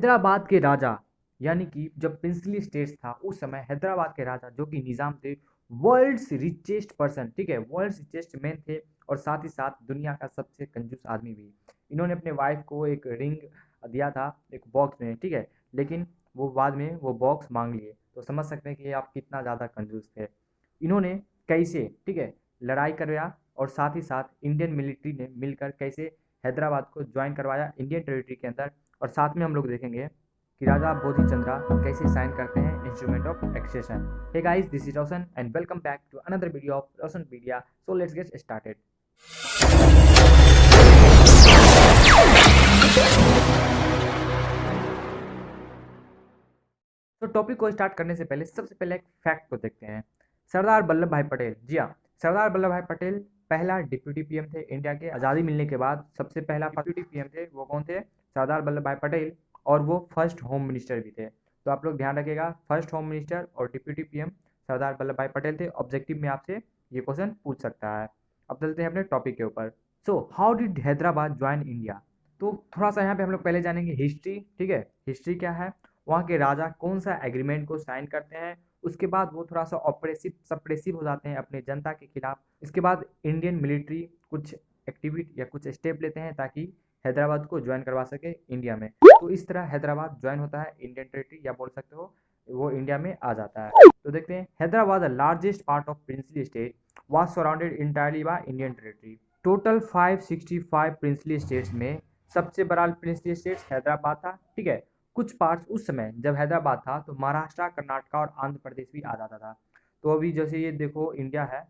हैदराबाद के राजा यानी कि जब प्रिंसली स्टेट्स था उस समय हैदराबाद के राजा जो कि निज़ाम थे, वर्ल्ड्स रिचेस्ट पर्सन, ठीक है, वर्ल्ड्स रिचेस्ट मैन थे और साथ ही साथ दुनिया का सबसे कंजूस आदमी भी। इन्होंने अपने वाइफ को एक रिंग दिया था एक बॉक्स में, ठीक है, लेकिन वो बाद में वो बॉक्स मांग लिए, तो समझ सकते हैं कि आप कितना ज़्यादा कंजूस थे। इन्होंने कैसे, ठीक है, लड़ाई करवाया और साथ ही साथ इंडियन मिलिट्री ने मिलकर कैसे हैदराबाद को ज्वाइन करवाया इंडियन टेरिटरी के अंदर। और साथ में हम लोग देखेंगे कि राजा बोधि चंद्रा कैसे साइन करते हैं instrument of accession. Hey guys, this is Roshan and welcome back to another video of Roshan media. So let's get started. तो टॉपिक को स्टार्ट करने से पहले सबसे पहले एक फैक्ट को देखते हैं। सरदार वल्लभ भाई पटेल, जी हाँ, सरदार वल्लभ भाई पटेल पहला डिप्यूटी पीएम थे इंडिया के। आज़ादी मिलने के बाद सबसे पहला डिप्यूटी पीएम थे, वो कौन थे? सरदार वल्लभ भाई पटेल। और वो फर्स्ट होम मिनिस्टर भी थे। तो आप लोग ध्यान रखिएगा, फर्स्ट होम मिनिस्टर और डिप्यूटी पीएम सरदार वल्लभ भाई पटेल थे। ऑब्जेक्टिव में आपसे ये क्वेश्चन पूछ सकता है। अब चलते हैं अपने टॉपिक के ऊपर। So how did Hyderabad join India? तो थोड़ा सा यहाँ पे हम लोग पहले जानेंगे हिस्ट्री, ठीक है, हिस्ट्री क्या है, वहाँ के राजा कौन सा एग्रीमेंट को साइन करते हैं, उसके बाद वो थोड़ा सा ऑपरेसिव सप्रेसिव हो जाते हैं अपने जनता के खिलाफ। इसके बाद इंडियन मिलिट्री कुछ एक्टिविटी या कुछ स्टेप लेते हैं ताकि हैदराबाद को ज्वाइन करवा सके इंडिया में। तो इस तरह हैदराबाद ज्वाइन होता है इंडियन टेरिटरी, या बोल सकते हो वो इंडिया में आ जाता है। तो देखते हैं, Hyderabad the largest part of princely state was surrounded entirely by Indian territory. Total 565 princely states में सबसे बड़ा प्रिंसली स्टेट्स हैदराबाद था, ठीक है। कुछ पार्ट्स उस समय जब हैदराबाद था तो महाराष्ट्र, कर्नाटक और आंध्र प्रदेश भी आ जाता था। तो अभी जैसे ये देखो इंडिया है,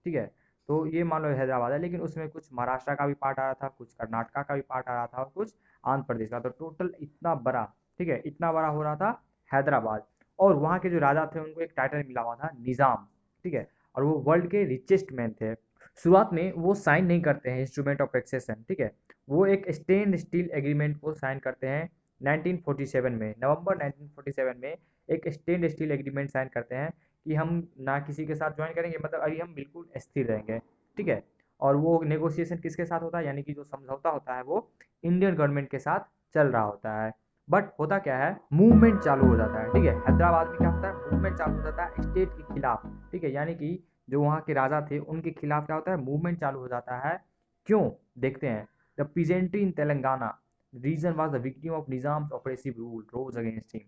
ठीक है, तो ये मान लो हैदराबाद है, लेकिन उसमें कुछ महाराष्ट्र का भी पार्ट आ रहा था, कुछ कर्नाटक का भी पार्ट आ रहा था और कुछ आंध्र प्रदेश का। तो टोटल इतना बड़ा, ठीक है, इतना बड़ा हो रहा था हैदराबाद। और वहाँ के जो राजा थे उनको एक टाइटल मिला हुआ था निज़ाम, ठीक है, और वो वर्ल्ड के रिचेस्ट मैन थे। शुरुआत में वो साइन नहीं करते हैं इंस्ट्रूमेंट ऑफ एक्सेशन, ठीक है, वो एक स्टेन स्टील एग्रीमेंट को साइन करते हैं 1947 में, नवंबर 1947 में एक स्टेन स्टील एग्रीमेंट साइन करते हैं कि हम ना किसी के साथ ज्वाइन करेंगे, मतलब अभी हम बिल्कुल स्थिर रहेंगे, ठीक है। और वो नेगोशिएशन किसके साथ होता है, यानी कि जो समझौता होता है वो इंडियन गवर्नमेंट के साथ चल रहा होता है। बट होता क्या है, मूवमेंट चालू हो जाता है, ठीक है, हैदराबाद में क्या होता है, मूवमेंट चालू हो जाता है स्टेट के खिलाफ, ठीक है, यानी कि जो वहाँ के राजा थे उनके खिलाफ क्या होता है, मूवमेंट चालू हो जाता है। क्यों, देखते हैं। The peasantry in Telangana region was the victim of Nizam's oppressive rule rose against him.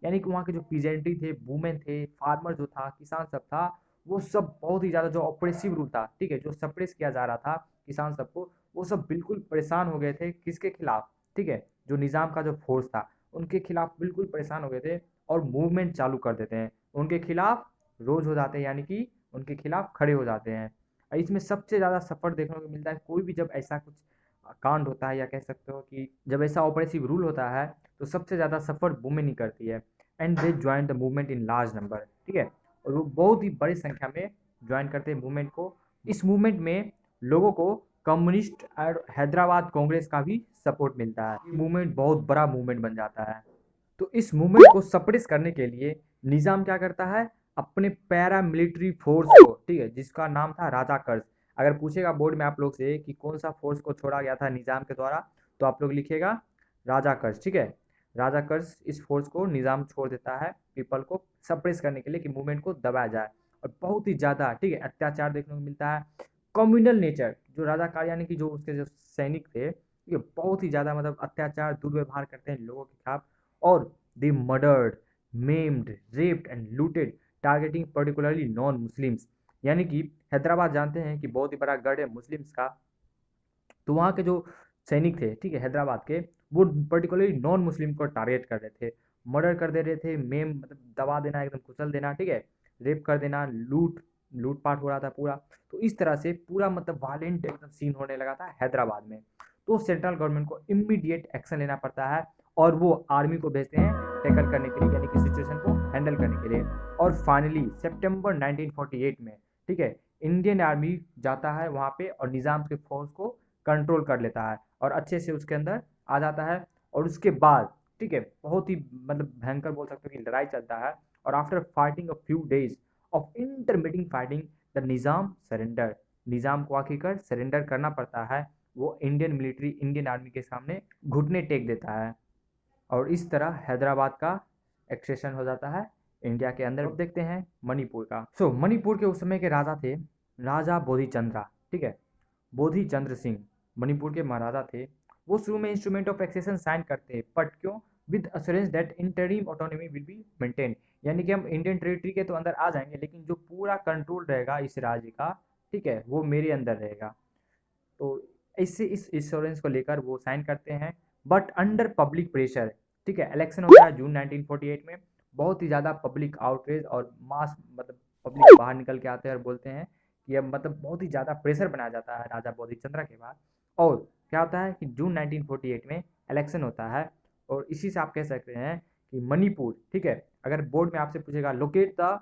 यानी कि वहाँ के जो पीजेंट्री थे, वुमेन थे, फार्मर जो था, किसान सब था, वो सब बहुत ही ज़्यादा जो ऑपरेसिव रूल था, ठीक है, जो सप्रेस किया जा रहा था किसान सबको, वो सब बिल्कुल परेशान हो गए थे। किसके खिलाफ, ठीक है, जो निज़ाम का जो फोर्स था उनके खिलाफ बिल्कुल परेशान हो गए थे और मूवमेंट चालू कर देते हैं उनके खिलाफ, रोज हो जाते हैं, यानी कि उनके खिलाफ खड़े हो जाते हैं। और इसमें सबसे ज़्यादा सफ़र देखने को मिलता है, कोई भी जब ऐसा कुछ कांड होता है, या कह सकते हो कि जब ऐसा ऑपरेसिव रूल होता है तो सबसे ज़्यादा सफ़र वुमेन ही करती है। And they join the movement in large number, ठीक है, और वो बहुत ही बड़ी संख्या में ज्वाइन करते हैं मूवमेंट को। इस मूवमेंट में लोगों को कम्युनिस्ट और हैदराबाद कांग्रेस का भी सपोर्ट मिलता है। मूवमेंट बहुत बड़ा मूवमेंट बन जाता है। तो इस मूवमेंट को सप्रेस करने के लिए निज़ाम क्या करता है, अपने पैरा मिलिट्री फोर्स को, ठीक है, जिसका नाम था राजा कर्ज। अगर पूछेगा बोर्ड में आप लोग से कि कौन सा फोर्स को छोड़ा गया था निज़ाम के द्वारा, तो आप लोग लिखिएगा राजा कर्ज, ठीक है। राजा कर्ज इस फोर्स को निज़ाम छोड़ देता है पीपल को सप्रेस करने के लिए कि मूवमेंट को दबाया जाए। और बहुत ही ज़्यादा, ठीक है, अत्याचार देखने को मिलता है। कम्युनल नेचर, जो राजा कार्य यानी कि जो उसके जो सैनिक थे, ये बहुत ही ज़्यादा मतलब अत्याचार दुर्व्यवहार करते हैं लोगों के खिलाफ। और they murdered, maimed, raped and looted, targeting particularly non Muslims. यानी कि हैदराबाद जानते हैं कि बहुत ही बड़ा गढ़ है मुस्लिम्स का, तो वहाँ के जो सैनिक थे, ठीक है, हैदराबाद के, वो पर्टिकुलरली नॉन मुस्लिम को टारगेट कर रहे थे, मर्डर कर दे रहे थे, मेम मतलब दबा देना, एकदम कुचल देना, ठीक है, रेप कर देना, लूटपाट हो रहा था पूरा। तो इस तरह से पूरा मतलब वायलेंट एकदम सीन होने लगा था हैदराबाद में। तो सेंट्रल गवर्नमेंट को इमीडिएट एक्शन लेना पड़ता है और वो आर्मी को भेजते हैं टैकल करने के लिए, यानी कि सिचुएशन को हैंडल करने के लिए। और फाइनली सितंबर 1948 में, ठीक है, इंडियन आर्मी जाता है वहाँ पे और निज़ाम के फोर्स को कंट्रोल कर लेता है और अच्छे से उसके अंदर आ जाता है। और उसके बाद, ठीक है, बहुत ही मतलब भयंकर बोल सकते हो कि लड़ाई चलता है। और after fighting a few days of intermediate fighting, the Nizam surrender, Nizam को आखिरकार सरेंडर करना पड़ता है। वो इंडियन मिलिट्री, इंडियन आर्मी के सामने घुटने टेक देता है। और इस तरह हैदराबाद का एक्सेशन हो जाता है इंडिया के अंदर। अब देखते हैं मणिपुर का। मणिपुर के उस समय के राजा थे राजा बोधिचंद्रा, ठीक है, बोधिचंद्र सिंह मणिपुर के महाराजा थे। वो शुरू में इंस्ट्रूमेंट ऑफ एक्सेशन साइन करते हैं, बट क्यों, with assurance that interim autonomy will be maintain, यानी कि हम इंडियन टेरिटरी के तो अंदर आ जाएंगे लेकिन जो पूरा कंट्रोल रहेगा इस राज्य का, ठीक है, वो मेरे अंदर रहेगा। तो इससे इस इंश्योरेंस को लेकर वो साइन करते हैं, बट अंडर पब्लिक प्रेशर, ठीक है। इलेक्शन होता है जून 1948 में, बहुत ही ज़्यादा पब्लिक आउटरीच और मास, मतलब पब्लिक बाहर निकल के आते हैं और बोलते हैं कि अब मतलब बहुत ही ज़्यादा प्रेशर बनाया जाता है राजा बोधिचंद्रा के बाद। और क्या होता है कि जून 1948 में इलेक्शन होता है, और इसी से आप कह सकते हैं कि मणिपुर, ठीक है, अगर बोर्ड में आपसे पूछेगा लोकेट द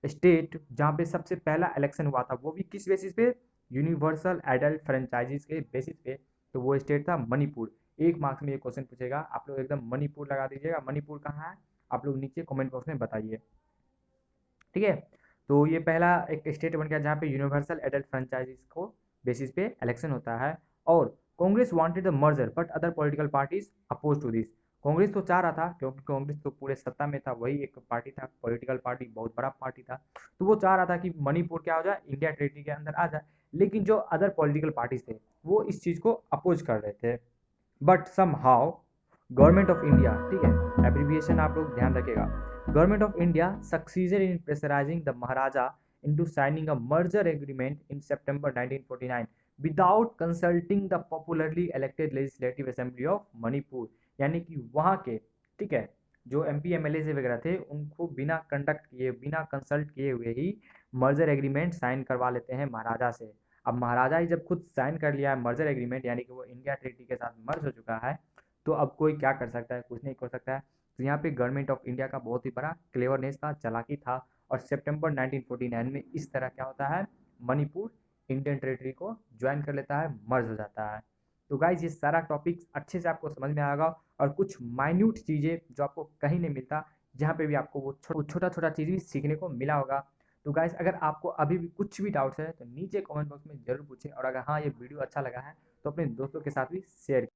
स्टेट जहाँ पे सबसे पहला इलेक्शन हुआ था, वो भी किस बेसिस पे, यूनिवर्सल एडल्ट फ्रेंचाइजीज के बेसिस पे, तो वो स्टेट था मणिपुर। एक मार्क्स में ये क्वेश्चन पूछेगा, आप लोग एकदम मणिपुर लगा दीजिएगा। मणिपुर कहाँ है आप लोग नीचे कमेंट बॉक्स में बताइए, ठीक है। तो ये पहला एक स्टेट बन गया जहाँ पे यूनिवर्सल एडल्ट फ्रेंचाइजीज को बेसिस पे इलेक्शन होता है। और Congress wanted the merger but other political parties oppose to this. Congress तो चाह रहा था, क्योंकि कांग्रेस तो पूरे सत्ता में था, वही एक पार्टी था, पॉलिटिकल पार्टी, बहुत बड़ा पार्टी था, तो वो चाह रहा था कि मणिपुर क्या हो जाए, इंडिया टेरिटरी के अंदर आ जाए। लेकिन जो अदर पॉलिटिकल पार्टीज थे वो इस चीज़ को अपोज कर रहे थे। But somehow government of India, ठीक है, एब्रीविएशन आप लोग ध्यान रखिएगा, government of India succeeded in pressurizing the Maharaja into signing a merger agreement in September 1949 without consulting the popularly elected legislative assembly of Manipur। यानी कि वहाँ के, ठीक है, जो MP MLA वगैरह थे उनको बिना कंडक्ट किए, बिना कंसल्ट किए हुए ही मर्जर एग्रीमेंट साइन करवा लेते हैं महाराजा से। अब महाराजा ही जब खुद साइन कर लिया है मर्जर एग्रीमेंट, यानी कि वो इंडिया टेरिटरी के साथ मर्ज हो चुका है, तो अब कोई क्या कर सकता है, कुछ नहीं कर सकता है। तो यहाँ पे गवर्नमेंट ऑफ इंडिया का बहुत ही बड़ा क्लेवरनेस था, चालाकी था। और सितंबर 1949 में इस तरह क्या होता है, मणिपुर इंडियन टेरिटरी को ज्वाइन कर लेता है, मर्ज हो जाता है। तो गाइज ये सारा टॉपिक अच्छे से आपको समझ में आएगा, और कुछ माइन्यूट चीज़ें जो आपको कहीं नहीं मिलता, जहाँ पे भी आपको वो छोटा छोटा चीज़ भी सीखने को मिला होगा। तो गाइज अगर आपको अभी भी कुछ भी डाउट्स है तो नीचे कमेंट बॉक्स में जरूर पूछें, और अगर हाँ ये वीडियो अच्छा लगा है तो अपने दोस्तों के साथ भी शेयर